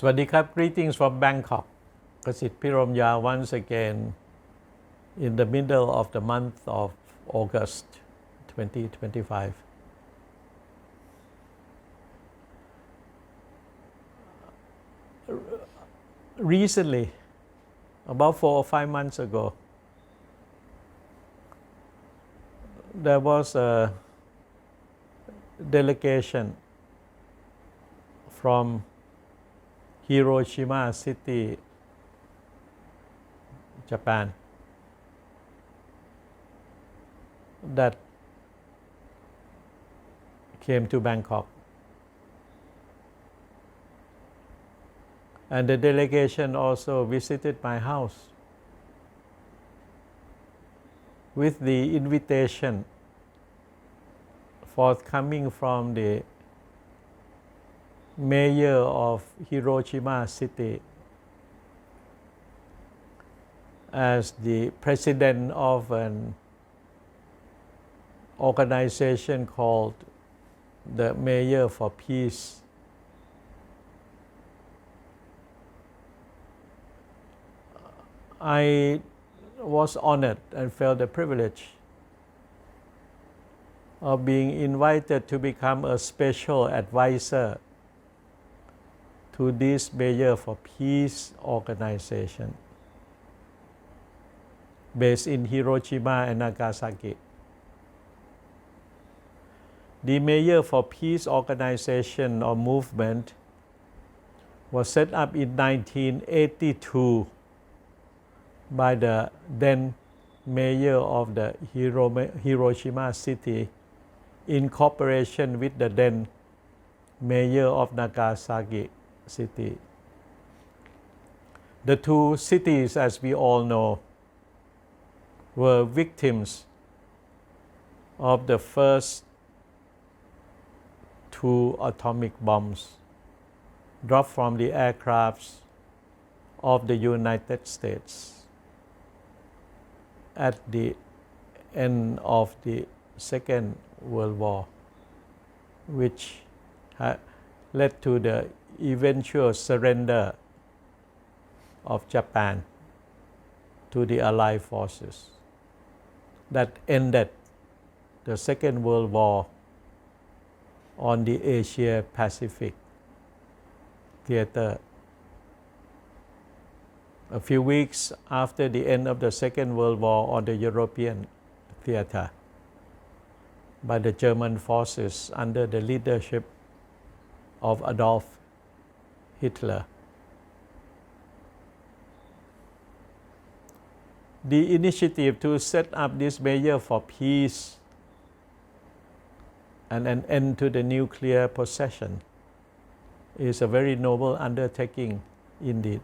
สวัสดีครับ Greetings from Bangkok. Kasit Piromya once again in the middle of the month of August 2025. Recently, about 4 or 5 months ago, there was a delegation from Hiroshima City, Japan, that came to Bangkok. And the delegation also visited my house with the invitation forthcoming from the mayor of Hiroshima City as the president of an organization called the Mayor for Peace. I was honored and felt the privilege of being invited to become a special advisor to this Mayor for Peace organization based in Hiroshima and Nagasaki. The Mayor for Peace organization or movement was set up in 1982 by the then mayor of the Hiroshima City in cooperation with the then mayor of Nagasaki City. The two cities, as we all know, were victims of the first two atomic bombs dropped from the aircrafts of the United States at the end of the Second World War, which led to the eventual surrender of Japan to the Allied forces. That ended the Second World War on the Asia-Pacific theater. A few weeks after the end of the Second World War on the European theater by the German forces under the leadership of Adolf Hitler. The initiative to set up this Mayor for Peace and an end to the nuclear possession is a very noble undertaking indeed.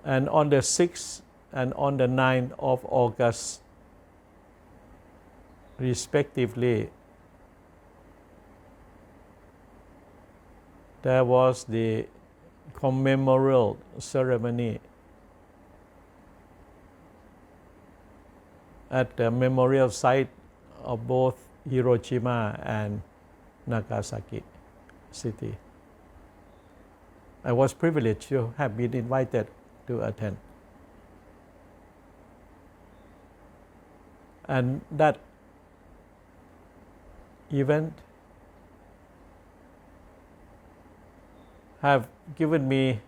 And on the 6th and on the 9th of August, respectively, there was the commemorative ceremony at the memorial site of both Hiroshima and Nagasaki City. I was privileged to have been invited to attend. And that event have given me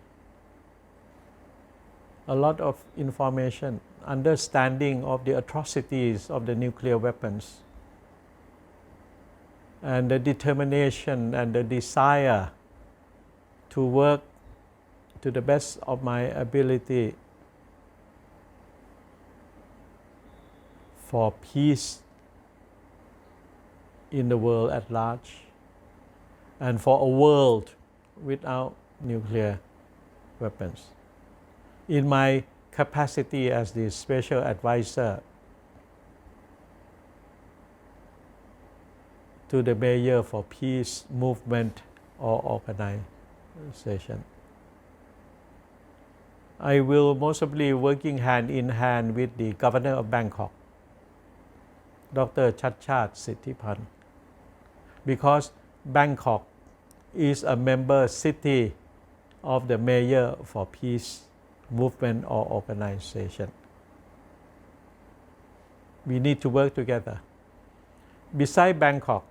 a lot of information, understanding of the atrocities of the nuclear weapons, and the determination and the desire to work to the best of my ability for peace in the world at large and for a world without nuclear weapons. In my capacity as the special advisor to the Mayor for Peace movement or organization, I will most probably working hand in hand with the Governor of Bangkok, Dr. Chatshat Sittipan, because Bangkok is a member city of the Mayor for Peace movement or organization. We need to work together. Besides Bangkok,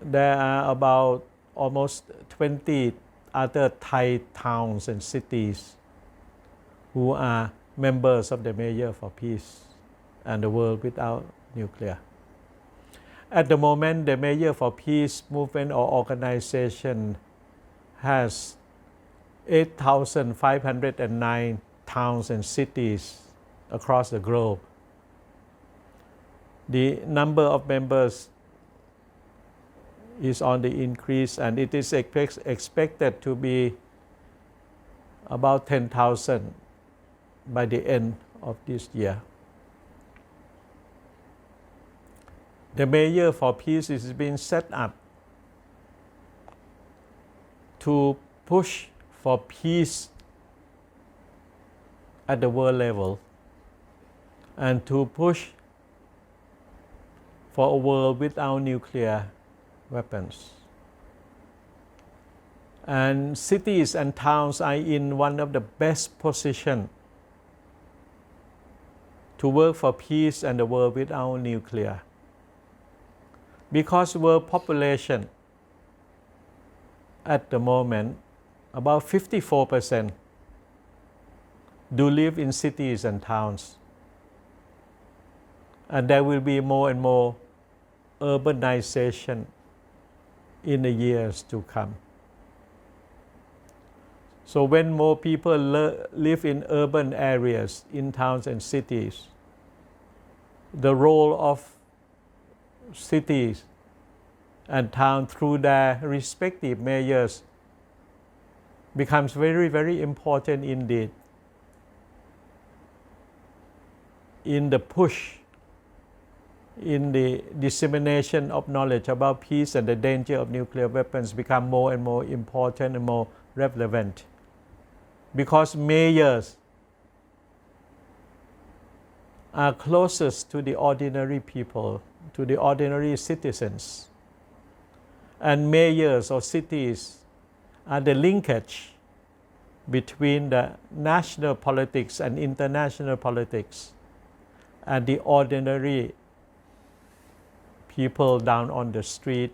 there are about almost 20 other Thai towns and cities who are members of the Mayor for Peace and the World Without Nuclear. At the moment, the Mayor for Peace movement or organization has 8,509 towns and cities across the globe. The number of members is on the increase, and it is expected to be about 10,000 by the end of this year. The Mayor for Peace is being set up to push for peace at the world level and to push for a world without nuclear weapons. And cities and towns are in one of the best positions to work for peace and the world without nuclear. Because world population at the moment, about 54% do live in cities and towns. And there will be more and more urbanization in the years to come. So when more people live in urban areas, in towns and cities, the role of cities and towns through their respective mayors becomes very, very important indeed in the push, in the dissemination of knowledge about peace and the danger of nuclear weapons become more and more important and more relevant. Because mayors are closest to the ordinary people, to the ordinary citizens. And mayors or cities are the linkage between the national politics and international politics and the ordinary people down on the street,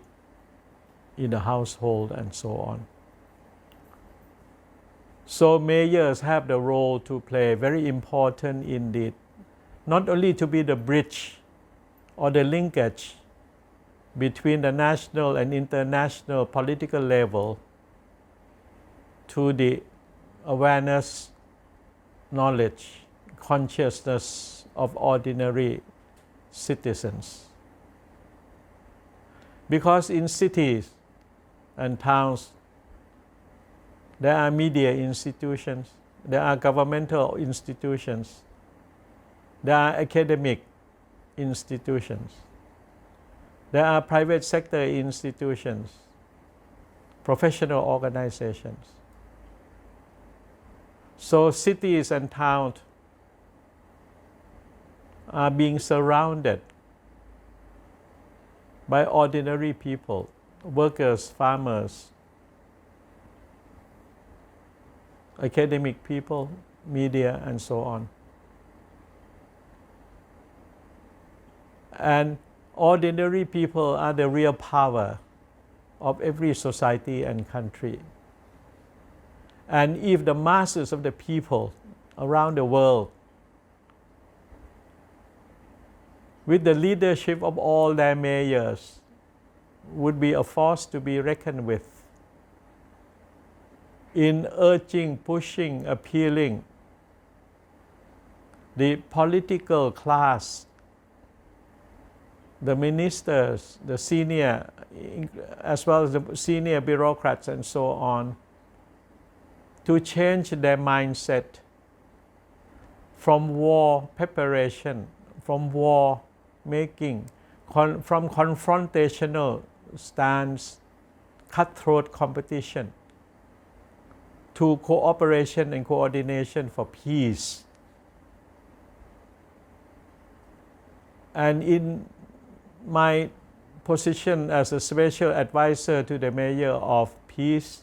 in the household, and so on. So mayors have the role to play, very important indeed, not only to be the bridge or the linkage between the national and international political level to the awareness, knowledge, consciousness of ordinary citizens. Because in cities and towns, there are media institutions, there are governmental institutions, there are academic institutions, there are private sector institutions, professional organizations. So cities and towns are being surrounded by ordinary people, workers, farmers, academic people, media, and so on. And ordinary people are the real power of every society and country. And if the masses of the people around the world, with the leadership of all their mayors, would be a force to be reckoned with in urging, pushing, appealing the political class, the ministers, the senior, as well as the senior bureaucrats and so on, to change their mindset from war preparation, from war making, from confrontational stance, cutthroat competition, to cooperation and coordination for peace. And in my position as a special advisor to the Mayor of Peace,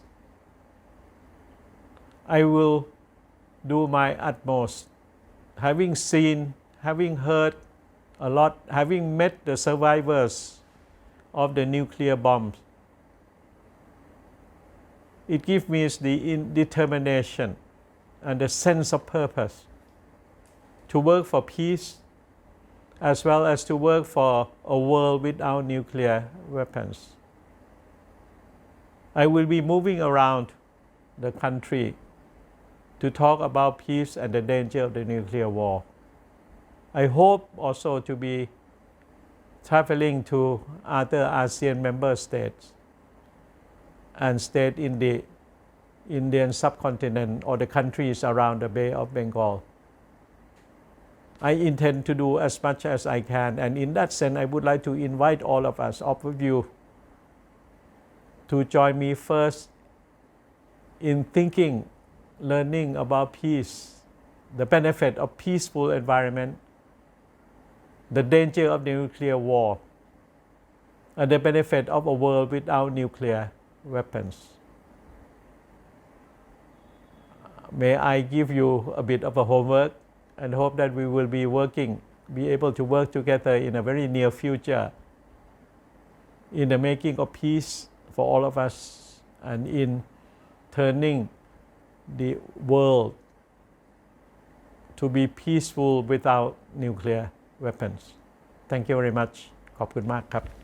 I will do my utmost. Having seen, having heard a lot, having met the survivors of the nuclear bombs, it gives me the determination and the sense of purpose to work for peace as well as to work for a world without nuclear weapons. I will be moving around the country to talk about peace and the danger of the nuclear war. I hope also to be traveling to other ASEAN member states and states in the Indian subcontinent or the countries around the Bay of Bengal. I intend to do as much as I can, and in that sense I would like to invite all of us, all of you, to join me first in thinking, learning about peace, the benefit of peaceful environment, the danger of the nuclear war, and the benefit of a world without nuclear weapons. May I give you a bit of a homework and hope that we will be able to work together in a very near future in the making of peace for all of us and in turning the world to be peaceful without nuclear weapons. Thank you very much. ขอบคุณมากครับ